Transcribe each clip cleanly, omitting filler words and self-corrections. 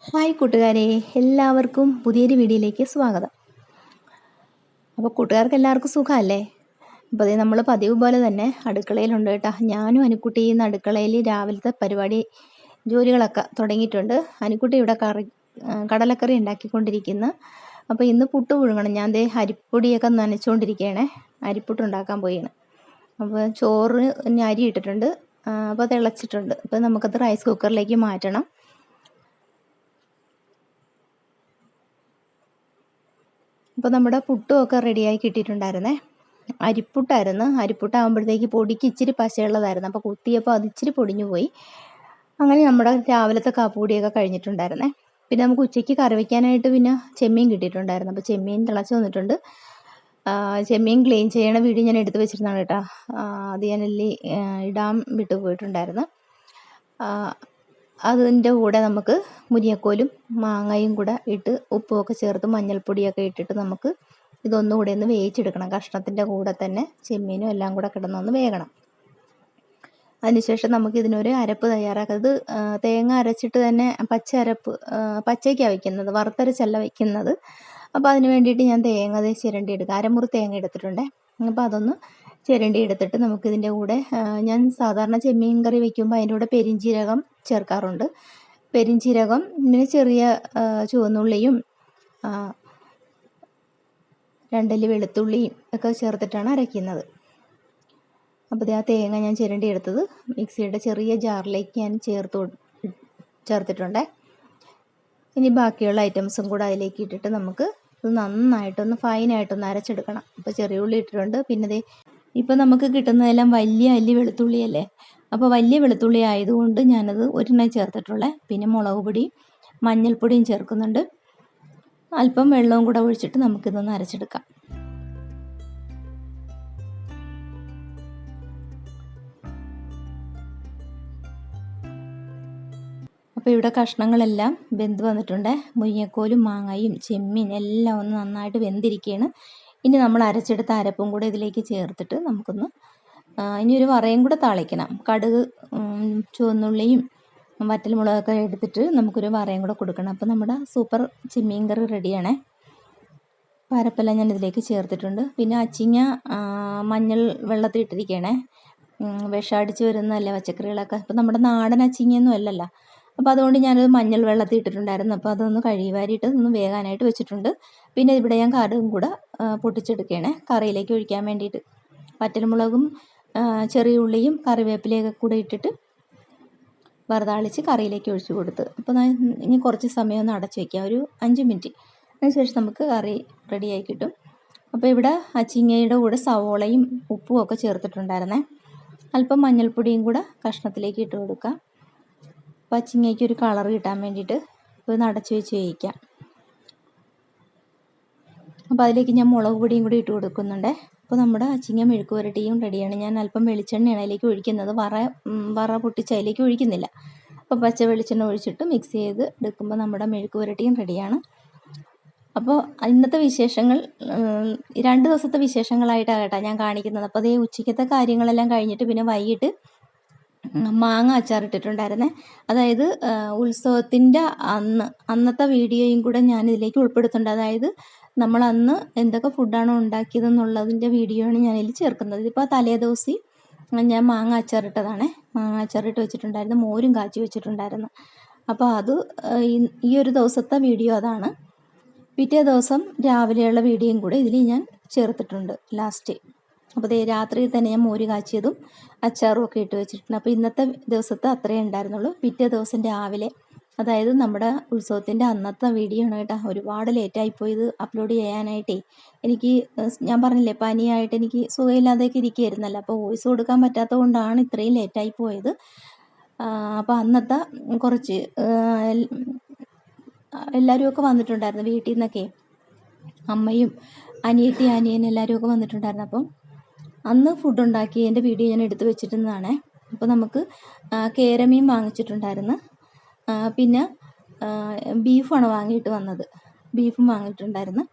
Hi കൂട്ടുകാരെ, എല്ലാവർക്കും പുതിയൊരു വീഡിയോയിലേക്ക് സ്വാഗതം. അപ്പോൾ കൂട്ടുകാർക്ക് എല്ലാവർക്കും സുഖമല്ലേ? അപ്പോൾ അതേ നമ്മൾ പതിവ് പോലെ തന്നെ അടുക്കളയിലുണ്ട് കേട്ടോ. ഞാനും അനുക്കുട്ടി ഇന്ന് അടുക്കളയിൽ രാവിലത്തെ ജോലികളൊക്കെ തുടങ്ങിയിട്ടുണ്ട്. അനുക്കുട്ടി ഇവിടെ കടലക്കറി ഉണ്ടാക്കിക്കൊണ്ടിരിക്കുന്നു. അപ്പോൾ ഇന്ന് പുട്ട് പുഴുങ്ങണം. ഞാൻ ദേ അരിപ്പൊടിയൊക്കെ നനച്ചുകൊണ്ടിരിക്കുകയാണേ. അരിപ്പുട്ട് ഉണ്ടാക്കാൻ പോയാണ്. അപ്പോൾ ചോറ് അരി ഇട്ടിട്ടുണ്ട്. അപ്പോൾ തിളച്ചിട്ടുണ്ട്. അപ്പോൾ നമുക്കത് റൈസ് കുക്കറിലേക്ക് മാറ്റണം. അപ്പോൾ നമ്മുടെ പുട്ടുമൊക്കെ റെഡിയായി കിട്ടിയിട്ടുണ്ടായിരുന്നേ. അരിപ്പുട്ടായിരുന്നു. അരിപ്പുട്ടാകുമ്പോഴത്തേക്ക് പൊടിക്ക് ഇച്ചിരി പശയുള്ളതായിരുന്നു. അപ്പോൾ കുത്തിയപ്പോൾ അത് ഇച്ചിരി പൊടിഞ്ഞു പോയി. അങ്ങനെ നമ്മുടെ രാവിലത്തെ കാപ്പുപൊടിയൊക്കെ കഴിഞ്ഞിട്ടുണ്ടായിരുന്നേ. പിന്നെ നമുക്ക് ഉച്ചയ്ക്ക് കറി വയ്ക്കാനായിട്ട് പിന്നെ ചെമ്മീൻ കിട്ടിയിട്ടുണ്ടായിരുന്നു. അപ്പോൾ ചെമ്മീൻ തിളച്ച് വന്നിട്ടുണ്ട്. ചെമ്മീൻ ക്ലീൻ ചെയ്യണ വീഡിയോ ഞാൻ എടുത്ത് വെച്ചിരുന്നതാണ് കേട്ടോ. അത് ഞാനല്ലേ ഇടാൻ വിട്ടു പോയിട്ടുണ്ടായിരുന്നു. അതിൻ്റെ കൂടെ നമുക്ക് മുരിങ്ങക്കോലും മാങ്ങയും കൂടെ ഇട്ട് ഉപ്പുമൊക്കെ ചേർത്ത് മഞ്ഞൾപ്പൊടിയൊക്കെ ഇട്ടിട്ട് നമുക്ക് ഇതൊന്നുകൂടെ ഒന്ന് വേവിച്ചെടുക്കണം. കഷ്ണത്തിൻ്റെ കൂടെ തന്നെ ചെമ്മീനും എല്ലാം കൂടെ കിടന്നൊന്ന് വേകണം. അതിനുശേഷം നമുക്ക് ഇതിനൊരു അരപ്പ് തയ്യാറാക്കുന്നത്. തേങ്ങ അരച്ചിട്ട് തന്നെ പച്ചയ്ക്കാണ് വയ്ക്കുന്നത്, വറുത്തരച്ചല്ല വയ്ക്കുന്നത്. അപ്പോൾ അതിന് വേണ്ടിയിട്ട് ഞാൻ തേങ്ങ ചിരണ്ടി എടുക്കുക. അരമുറി തേങ്ങ എടുത്തിട്ടുണ്ട്. അപ്പോൾ അതൊന്ന് ചിരണ്ടി എടുത്തിട്ട് നമുക്കിതിൻ്റെ കൂടെ ഞാൻ സാധാരണ ചെമ്മീൻ കറി വയ്ക്കുമ്പോൾ അതിൻ്റെ കൂടെ പെരിഞ്ചീരകം ചേർക്കാറുണ്ട്. പെരിഞ്ചീരകം പിന്നെ ചെറിയ ചുവന്നുള്ളിയും 2 അല്ലി വെളുത്തുള്ളിയും ഒക്കെ ചേർത്തിട്ടാണ് അരയ്ക്കുന്നത്. അപ്പോൾ ആ തേങ്ങ ഞാൻ ചിരണ്ടി എടുത്തത് മിക്സിയുടെ ചെറിയ ജാറിലേക്ക് ഞാൻ ചേർത്തിട്ടുണ്ട്. ഇനി ബാക്കിയുള്ള ഐറ്റംസും കൂടെ അതിലേക്ക് ഇട്ടിട്ട് നമുക്ക് ഇത് നന്നായിട്ടൊന്ന് ഫൈനായിട്ടൊന്ന് അരച്ചെടുക്കണം. അപ്പോൾ ചെറിയ ഉള്ളി ഇട്ടിട്ടുണ്ട്. പിന്നെ ഇപ്പോൾ നമുക്ക് കിട്ടുന്നതെല്ലാം വലിയ അല്ലി വെളുത്തുള്ളിയല്ലേ. അപ്പോൾ വലിയ വെളുത്തുള്ളി ആയതുകൊണ്ട് ഞാനത് ഒരെണ്ണം ചേർത്തിട്ടുള്ളേ. പിന്നെ മുളക് പൊടിയും മഞ്ഞൾപ്പൊടിയും ചേർക്കുന്നുണ്ട്. അല്പം വെള്ളവും കൂടെ ഒഴിച്ചിട്ട് നമുക്കിതൊന്ന് അരച്ചെടുക്കാം. അപ്പോൾ ഇവിടെ കഷ്ണങ്ങളെല്ലാം വെന്ത് വന്നിട്ടുണ്ട്. മുരിങ്ങക്കോലും മാങ്ങയും ചെമ്മീൻ എല്ലാം ഒന്ന് നന്നായിട്ട് വെന്തിരിക്കുകയാണ്. ഇനി നമ്മൾ അരച്ചെടുത്ത അരപ്പും കൂടെ ഇതിലേക്ക് ചേർത്തിട്ട് നമുക്കൊന്ന് ഇനി ഒരു വറയും കൂടെ താളിക്കണം. കടുക്, ചുവന്നുള്ളിയും വറ്റൽമുളകൊക്കെ എടുത്തിട്ട് നമുക്കൊരു വറയും കൂടെ കൊടുക്കണം. അപ്പോൾ നമ്മുടെ സൂപ്പർ ചെമ്മീൻ കറി റെഡിയാണേ. അരപ്പെല്ലാം ഞാൻ ഇതിലേക്ക് ചേർത്തിട്ടുണ്ട്. പിന്നെ അച്ചിങ്ങ മഞ്ഞൾ വെള്ളത്തിൽ ഇട്ടിരിക്കുകയാണേ. വിഷമടിച്ച് വരുന്നതല്ലേ പച്ചക്കറികളൊക്കെ. അപ്പോൾ നമ്മുടെ നാടൻ അച്ചിങ്ങയൊന്നും അല്ലല്ലോ. അപ്പോൾ അതുകൊണ്ട് ഞാനത് മഞ്ഞൾ വെള്ളത്തിൽ ഇട്ടിട്ടുണ്ടായിരുന്നു. അപ്പോൾ അതൊന്ന് കഴുകി വാരിയിട്ട് ഒന്ന് വേകാനായിട്ട് വെച്ചിട്ടുണ്ട്. പിന്നെ ഇവിടെ ഞാൻ കടുകും കൂടെ പൊട്ടിച്ചെടുക്കുകയാണ് കറിയിലേക്ക് ഒഴിക്കാൻ വേണ്ടിയിട്ട്. വറ്റൽമുളകും ചെറിയ ഉള്ളിയും കറിവേപ്പിലയൊക്കെ കൂടെ ഇട്ടിട്ട് വറുതാളിച്ച് കറിയിലേക്ക് ഒഴിച്ചു കൊടുത്ത്. അപ്പോൾ ഇനി കുറച്ച് സമയം ഒന്ന് അടച്ചു വയ്ക്കാം, ഒരു 5 മിനിറ്റ്. അതിനുശേഷം നമുക്ക് കറി റെഡിയായി കിട്ടും. അപ്പോൾ ഇവിടെ അച്ചിങ്ങയുടെ കൂടെ സവോളയും ഉപ്പും ഒക്കെ ചേർത്തിട്ടുണ്ടായിരുന്നേ. അല്പം മഞ്ഞൾപ്പൊടിയും കൂടെ കഷ്ണത്തിലേക്ക് ഇട്ട് കൊടുക്കാം. അപ്പോൾ അച്ചിങ്ങയ്ക്ക് ഒരു കളർ കിട്ടാൻ വേണ്ടിയിട്ട് ഇപ്പോൾ അടച്ചു വെച്ച് വേവിക്കാം. അപ്പോൾ അതിലേക്ക് ഞാൻ മുളക് പൊടിയും കൂടി ഇട്ട് കൊടുക്കുന്നുണ്ട്. അപ്പോൾ നമ്മുടെ അച്ചിങ്ങ മെഴുക്ക് പുരട്ടിയും റെഡിയാണ്. ഞാൻ അല്പം വെളിച്ചെണ്ണയാണ് അതിലേക്ക് ഒഴിക്കുന്നത്. വറ പൊട്ടിച്ച് അതിലേക്ക് ഒഴിക്കുന്നില്ല. അപ്പോൾ പച്ച വെളിച്ചെണ്ണ ഒഴിച്ചിട്ട് മിക്സ് ചെയ്ത് എടുക്കുമ്പോൾ നമ്മുടെ മെഴുക്ക് പുരട്ടിയും റെഡിയാണ്. അപ്പോൾ ഇന്നത്തെ വിശേഷങ്ങൾ 2 ദിവസത്തെ വിശേഷങ്ങളായിട്ടാണ് കേട്ടോ ഞാൻ കാണിക്കുന്നത്. അപ്പോൾ അതേ ഉച്ചയ്ക്കത്തെ കാര്യങ്ങളെല്ലാം കഴിഞ്ഞിട്ട് പിന്നെ വൈകിട്ട് മാങ്ങ അച്ചാറിട്ടിട്ടുണ്ടായിരുന്നേ. അതായത് ഉത്സവത്തിൻ്റെ അന്നത്തെ വീഡിയോയും കൂടെ ഞാൻ ഇതിലേക്ക് ഉൾപ്പെടുത്തുന്നുണ്ട്. അതായത് നമ്മൾ അന്ന് എന്തൊക്കെ ഫുഡാണോ ഉണ്ടാക്കിയതെന്നുള്ളതിൻ്റെ വീഡിയോ ആണ് ഞാനിതിൽ ചേർക്കുന്നത്. ഇതിപ്പോൾ തലേദിവസം ഞാൻ മാങ്ങ അച്ചാറിട്ടതാണേ. മാങ്ങ അച്ചാറിട്ട് വെച്ചിട്ടുണ്ടായിരുന്നു, മോരും കാച്ചി വെച്ചിട്ടുണ്ടായിരുന്നു. അപ്പോൾ അത് ഈ ഒരു ദിവസത്തെ വീഡിയോ അതാണ്. പിറ്റേ ദിവസം രാവിലെയുള്ള വീഡിയോയും കൂടെ ഇതിൽ ഞാൻ ചേർത്തിട്ടുണ്ട് ലാസ്റ്റ്. അപ്പോൾ രാത്രിയിൽ തന്നെ ഞാൻ മോര് കാച്ചിയതും അച്ചാറും ഒക്കെ ഇട്ട് വെച്ചിട്ടുണ്ട്. അപ്പോൾ ഇന്നത്തെ ദിവസത്തെ അത്രയേ ഉണ്ടായിരുന്നുള്ളൂ. പിറ്റേ ദിവസം രാവിലെ, അതായത് നമ്മുടെ ഉത്സവത്തിൻ്റെ അന്നത്തെ വീഡിയോ ആണ് കേട്ടോ. ഒരുപാട് ലേറ്റായിപ്പോയി ഇത് അപ്ലോഡ് ചെയ്യാനായിട്ടേ. എനിക്ക് ഞാൻ പറഞ്ഞില്ലേ പനിയായിട്ട് എനിക്ക് സുഖമില്ലാതെയൊക്കെ ഇരിക്കുകയായിരുന്നല്ലോ. അപ്പോൾ വോയിസ് കൊടുക്കാൻ പറ്റാത്തത് കൊണ്ടാണ് ഇത്രയും ലേറ്റായി പോയത്. അപ്പോൾ അന്നത്തെ കുറച്ച് എല്ലാവരുമൊക്കെ വന്നിട്ടുണ്ടായിരുന്നു വീട്ടിൽ നിന്നൊക്കെ. അമ്മയും അനിയൻ എല്ലാവരും ഒക്കെ വന്നിട്ടുണ്ടായിരുന്നു. അപ്പം അന്ന് ഫുഡ് ഉണ്ടാക്കിയതിൻ്റെ വീഡിയോ ഞാൻ എടുത്ത് വെച്ചിരുന്നതാണേ. അപ്പോൾ നമുക്ക് കേരമീൻ വാങ്ങിച്ചിട്ടുണ്ടായിരുന്നു. പിന്നെ ബീഫാണ് വാങ്ങിയിട്ട് വന്നത്. ബീഫും വാങ്ങിയിട്ടുണ്ടായിരുന്നു.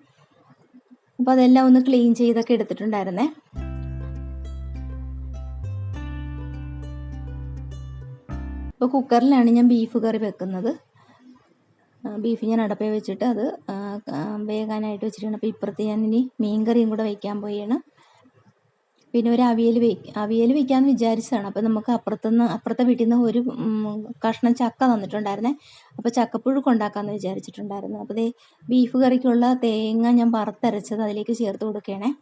അപ്പോൾ അതെല്ലാം ഒന്ന് ക്ലീൻ ചെയ്തൊക്കെ എടുത്തിട്ടുണ്ടായിരുന്നേ. അപ്പോൾ കുക്കറിലാണ് ഞാൻ ബീഫ് കറി വെക്കുന്നത്. ബീഫ് ഞാൻ അടപ്പേ വെച്ചിട്ട് അത് വേകാനായിട്ട് വെച്ചിട്ടുണ്ട്. അപ്പോൾ ഇപ്പുറത്ത് ഞാൻ ഇനി മീൻ കറിയും കൂടെ വയ്ക്കാൻ പോയാണ്. പിന്നെ ഒരു അവിയൽ വയ്ക്കാമെന്ന് വിചാരിച്ചതാണ്. അപ്പോൾ നമുക്ക് അപ്പുറത്തെ വീട്ടിൽ നിന്ന് ഒരു കഷ്ണം ചക്ക തന്നിട്ടുണ്ടായിരുന്നേ. അപ്പോൾ ചക്കപ്പുഴുക്ക് ഉണ്ടാക്കാമെന്ന് വിചാരിച്ചിട്ടുണ്ടായിരുന്നു. അപ്പോൾ ബീഫ് കറിക്കുള്ള തേങ്ങ ഞാൻ വറുത്തരച്ചത് അതിലേക്ക് ചേർത്ത് കൊടുക്കുകയാണേ.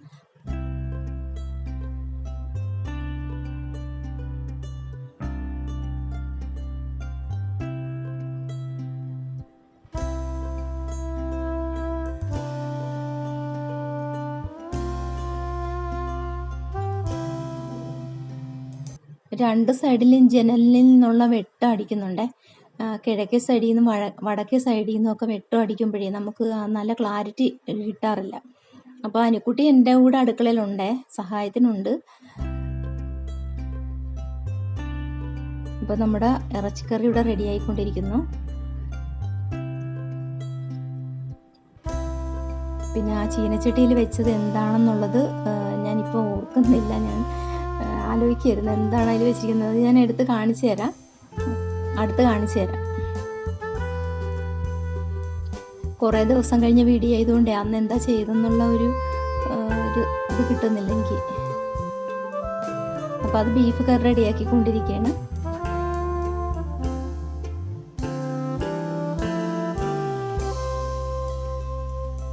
രണ്ട് സൈഡിലും ജനലിൽ നിന്നുള്ള വെട്ടം അടിക്കുന്നുണ്ട്. കിഴക്കേ സൈഡിൽ നിന്നും വടക്കേ സൈഡിൽ നിന്നൊക്കെ വെട്ടം അടിക്കുമ്പോഴേ നമുക്ക് നല്ല ക്ലാരിറ്റി കിട്ടാറില്ല. അപ്പോൾ അനുക്കുട്ടി എൻ്റെ കൂടെ അടുക്കളയിലുണ്ട്, സഹായത്തിനുണ്ട്. ഇപ്പോൾ നമ്മുടെ ഇറച്ചിക്കറി ഇവിടെ റെഡി ആയിക്കൊണ്ടിരിക്കുന്നു. പിന്നെ ആ ചീനച്ചട്ടിയിൽ വെച്ചത് എന്താണെന്നുള്ളത് ഞാനിപ്പോൾ ഓർക്കുന്നില്ല. ഞാൻ ആലോചിക്കായിരുന്നു എന്താണ് അതിൽ വെച്ചിരിക്കുന്നത്. ഞാൻ അടുത്ത് കാണിച്ചു തരാം. കുറേ ദിവസം കഴിഞ്ഞ വീഡിയോ ആയതുകൊണ്ട് അന്ന് എന്താ ചെയ്തെന്നുള്ള ഒരു ഇത് കിട്ടുന്നില്ല എനിക്ക്. അപ്പോൾ അത് ബീഫ് കറി റെഡിയാക്കിക്കൊണ്ടിരിക്കുകയാണ്.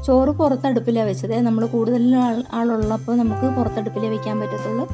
ചോറ് പുറത്തടുപ്പിലാണ് വെച്ചത്. നമ്മൾ കൂടുതൽ ആളുള്ളപ്പോൾ നമുക്ക് പുറത്തടുപ്പിലേ വെക്കാൻ പറ്റത്തുള്ളൂ.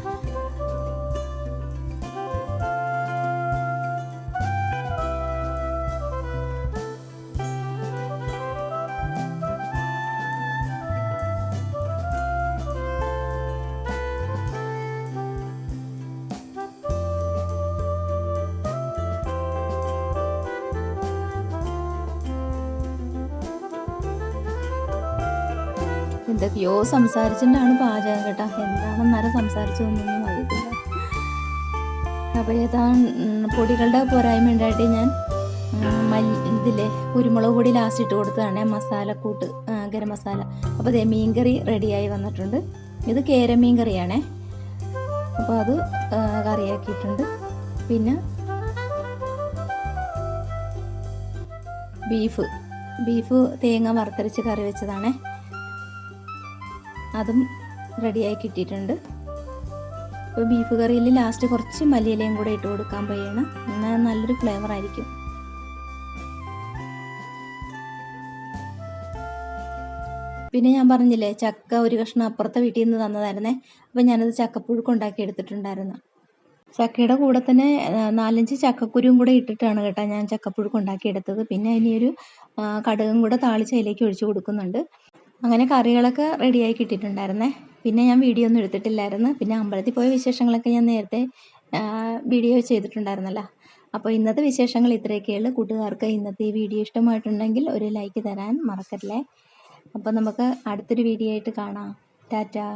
എന്തൊക്കെയോ സംസാരിച്ചിട്ടാണ് പാചകം കേട്ടോ. എന്താണെന്നേരം സംസാരിച്ചതൊന്നും അറിയത്തില്ല. അപ്പോൾ പൊടികളുടെ പോരായ്മ ഉണ്ടായിട്ട് ഞാൻ കുരുമുളക് പൊടി ലാസ്റ്റ് ഇട്ട് കൊടുത്തതാണ്, മസാലക്കൂട്ട്, ഗരം മസാല. അപ്പോൾ മീൻ കറി റെഡിയായി വന്നിട്ടുണ്ട്. ഇത് കേരമീൻ കറിയാണേ. അപ്പോൾ അത് കറിയാക്കിയിട്ടുണ്ട്. പിന്നെ ബീഫ് തേങ്ങ വറുത്തരച്ച് കറി വെച്ചതാണേ. അതും റെഡിയായി കിട്ടിയിട്ടുണ്ട്. അപ്പോൾ ബീഫ് കറിയിൽ ലാസ്റ്റ് കുറച്ച് മല്ലിയിലയും കൂടെ ഇട്ട് കൊടുക്കാൻ പോയാണ്. എന്നാൽ നല്ലൊരു ഫ്ലേവർ ആയിരിക്കും. പിന്നെ ഞാൻ പറഞ്ഞില്ലേ, ചക്ക ഒരു കഷ്ണം അപ്പുറത്തെ വീട്ടിൽ നിന്ന് തന്നതായിരുന്നേ. അപ്പോൾ ഞാനത് ചക്കപ്പുഴുക്ക് ഉണ്ടാക്കി എടുത്തിട്ടുണ്ടായിരുന്നു. ചക്കയുടെ കൂടെ തന്നെ 4-5 ചക്കക്കുരുവും കൂടെ ഇട്ടിട്ടാണ് കേട്ടോ ഞാൻ ചക്കപ്പുഴുക്ക് ഉണ്ടാക്കിയെടുത്തത്. പിന്നെ ഇനിയൊരു കടുകും കൂടെ താളിച്ച് അതിലേക്ക് ഒഴിച്ചു കൊടുക്കുന്നുണ്ട്. അങ്ങനെ കറികളൊക്കെ റെഡിയായി കിട്ടിയിട്ടുണ്ടായിരുന്നേ. പിന്നെ ഞാൻ വീഡിയോ ഒന്നും എടുത്തിട്ടില്ലായിരുന്നു. പിന്നെ അമ്പലത്തിൽ പോയ വിശേഷങ്ങളൊക്കെ ഞാൻ നേരത്തെ വീഡിയോ ചെയ്തിട്ടുണ്ടായിരുന്നല്ലോ. അപ്പോൾ ഇന്നത്തെ വിശേഷങ്ങൾ ഇത്രയൊക്കെയുള്ളൂ. കൂട്ടുകാർക്ക് ഇന്നത്തെ ഈ വീഡിയോ ഇഷ്ടമായിട്ടുണ്ടെങ്കിൽ ഒരു ലൈക്ക് തരാൻ മറക്കല്ലേ. അപ്പോൾ നമുക്ക് അടുത്തൊരു വീഡിയോ ആയിട്ട് കാണാം. ടാറ്റാ.